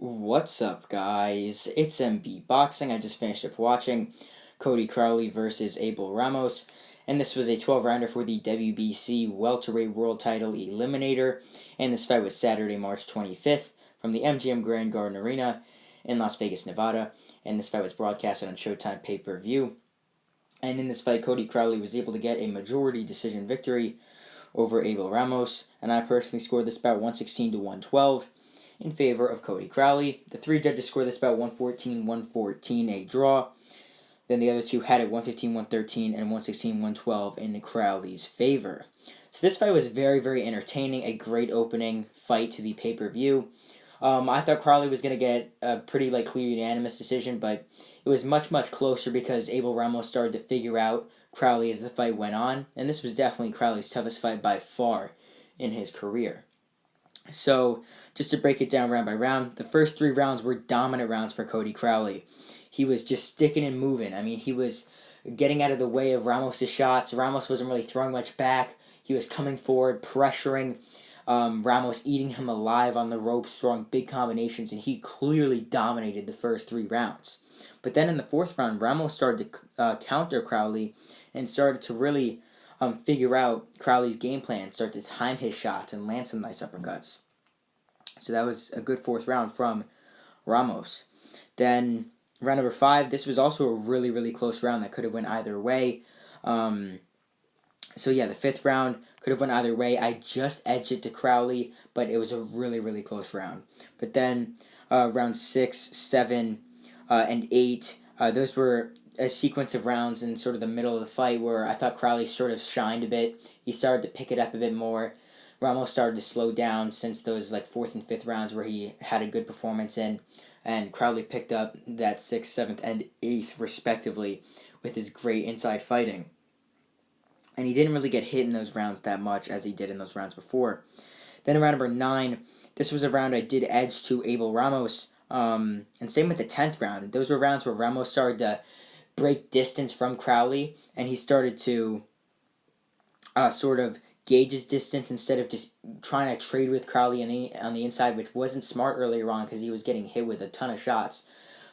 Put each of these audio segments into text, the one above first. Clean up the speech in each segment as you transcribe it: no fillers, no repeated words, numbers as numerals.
What's up, guys? It's MB Boxing. I just finished up watching Cody Crowley versus Abel Ramos, and this was a 12-rounder for the WBC welterweight world title eliminator. And this fight was Saturday, March 25th, from the MGM Grand Garden Arena in Las Vegas, Nevada. And this fight was broadcasted on Showtime pay-per-view. And in this fight, Cody Crowley was able to get a majority decision victory over Abel Ramos, and I personally scored this bout 116 to 112 in favor of Cody Crowley. The three judges scored this bout 114, 114, a draw. Then the other two had it 115, 113, and 116, 112 in Crowley's favor. So this fight was very, very entertaining, a great opening fight to the pay-per-view. I thought Crowley was going to get a pretty clear unanimous decision, but it was much, much closer because Abel Ramos started to figure out Crowley as the fight went on, and this was definitely Crowley's toughest fight by far in his career. So, just to break it down round by round, the first 3 rounds were dominant rounds for Cody Crowley. He was just sticking and moving. I mean, he was getting out of the way of Ramos' shots. Ramos wasn't really throwing much back. He was coming forward, pressuring Ramos, eating him alive on the ropes, throwing big combinations, and he clearly dominated the first 3 rounds. But then in the 4th round, Ramos started to counter Crowley and started to really figure out Crowley's game plan, start to time his shots, and land some nice uppercuts. So that was a good 4th round from Ramos. Then round number 5, this was also a really, really close round that could have went either way. The 5th round could have went either way. I just edged it to Crowley, but it was a really, really close round. But then round 6, 7, and 8, those were a sequence of rounds in sort of the middle of the fight where I thought Crowley sort of shined a bit. He started to pick it up a bit more. Ramos started to slow down since those 4th and 5th rounds where he had a good performance in, and Crowley picked up that 6th, 7th, and 8th respectively with his great inside fighting. And he didn't really get hit in those rounds that much as he did in those rounds before. Then in round number 9, this was a round I did edge to Abel Ramos, and same with the 10th round. Those were rounds where Ramos started to break distance from Crowley, and he started to sort of gauge his distance instead of just trying to trade with Crowley on the inside, which wasn't smart earlier on because he was getting hit with a ton of shots.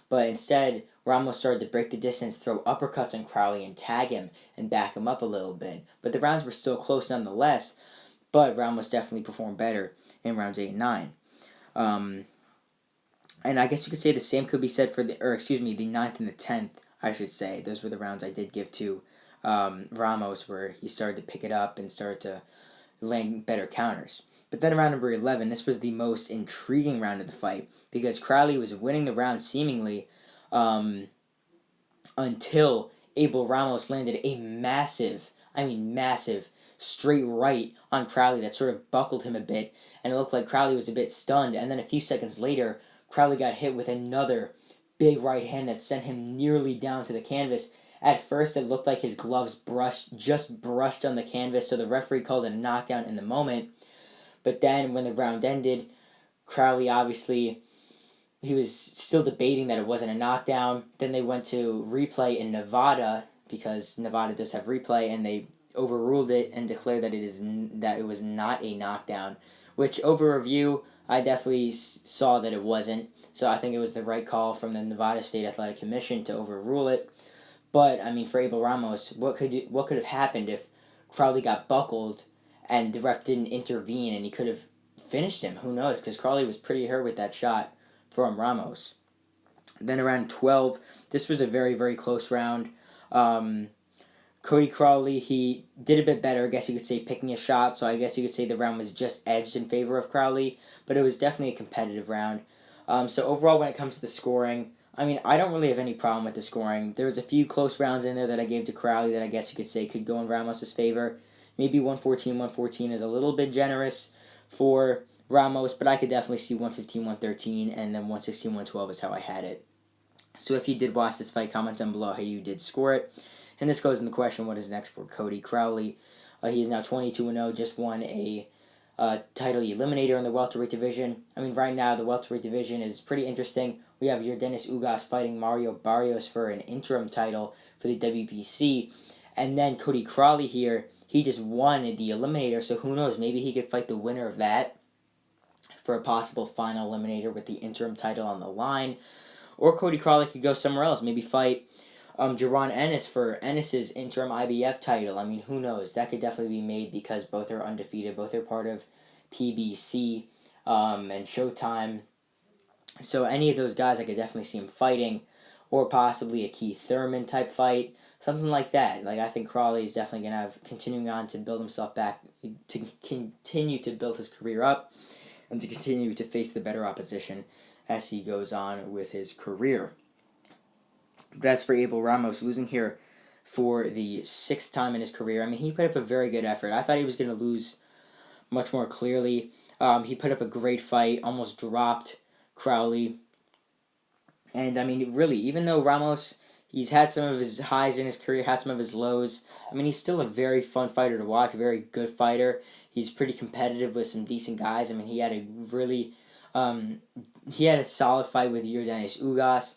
But instead, Ramos started to break the distance, throw uppercuts on Crowley, and tag him and back him up a little bit. But the rounds were still close nonetheless, but Ramos definitely performed better in rounds 8 and 9. And I guess you could say the same could be said for the 9th and the 10th, I should say. Those were the rounds I did give to Ramos, where he started to pick it up and started to land better counters. But then around number 11, this was the most intriguing round of the fight because Crowley was winning the round seemingly until Abel Ramos landed a massive straight right on Crowley that sort of buckled him a bit, and it looked like Crowley was a bit stunned. And then a few seconds later, Crowley got hit with another big right hand that sent him nearly down to the canvas. At first, it looked like his gloves just brushed on the canvas, so the referee called it a knockdown in the moment. But then, when the round ended, Crowley obviously, he was still debating that it wasn't a knockdown. Then they went to replay in Nevada, because Nevada does have replay, and they overruled it and declared that it was not a knockdown. Which, over review, I definitely saw that it wasn't. So I think it was the right call from the Nevada State Athletic Commission to overrule it. But, I mean, for Abel Ramos, what could have happened if Crowley got buckled and the ref didn't intervene and he could have finished him? Who knows? Because Crowley was pretty hurt with that shot from Ramos. Then around 12, this was a very, very close round. Cody Crowley, he did a bit better, I guess you could say, picking his shot. So I guess you could say the round was just edged in favor of Crowley. But it was definitely a competitive round. So overall, when it comes to the scoring, I mean, I don't really have any problem with the scoring. There was a few close rounds in there that I gave to Crowley that I guess you could say could go in Ramos' favor. Maybe 114 is a little bit generous for Ramos, but I could definitely see 115, 113, and then 116, 112 is how I had it. So if you did watch this fight, comment down below how you did score it. And this goes in the question, what is next for Cody Crowley? He is now 22-0, just won a title eliminator in the welterweight division. I mean, right now, the welterweight division is pretty interesting. We have Yordenis Ugas fighting Mario Barrios for an interim title for the WBC. And then Cody Crowley here, he just won the eliminator, so who knows, maybe he could fight the winner of that for a possible final eliminator with the interim title on the line. Or Cody Crowley could go somewhere else, maybe fight Jaron Ennis for Ennis's interim IBF title. I mean, who knows? That could definitely be made because both are undefeated. Both are part of PBC and Showtime. So any of those guys, I could definitely see him fighting, or possibly a Keith Thurman type fight, something like that. Like, I think Crawley is definitely gonna have continuing on to build himself back, to continue to build his career up, and to continue to face the better opposition as he goes on with his career. But as for Abel Ramos, losing here for the 6th time in his career, I mean, he put up a very good effort. I thought he was going to lose much more clearly. He put up a great fight, almost dropped Crowley. And, I mean, really, even though Ramos, he's had some of his highs in his career, had some of his lows, I mean, he's still a very fun fighter to watch, a very good fighter. He's pretty competitive with some decent guys. I mean, he had a really, he had a solid fight with Yordenis Ugas.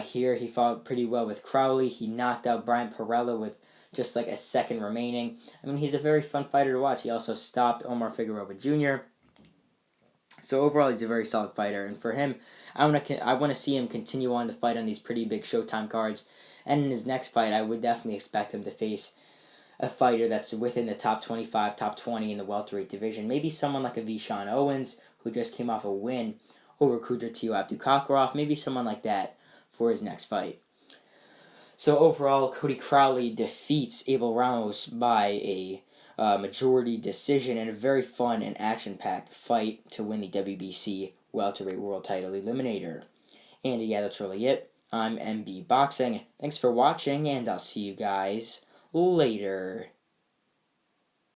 Here he fought pretty well with Crowley. He knocked out Brian Perella with just like a second remaining. I mean, he's a very fun fighter to watch. He also stopped Omar Figueroa Jr. So overall, he's a very solid fighter, and for him, I want to see him continue on to fight on these pretty big Showtime cards. And in his next fight, I would definitely expect him to face a fighter that's within the top 25, top 20 in the welterweight division. Maybe someone like a Vishan Owens, who just came off a win over Kudratio Abdukakarov. Maybe someone like that for his next fight. So overall, Cody Crowley defeats Abel Ramos by a majority decision in a very fun and action-packed fight to win the WBC welterweight world title eliminator. And yeah, that's really it. I'm MB Boxing. Thanks for watching, and I'll see you guys later.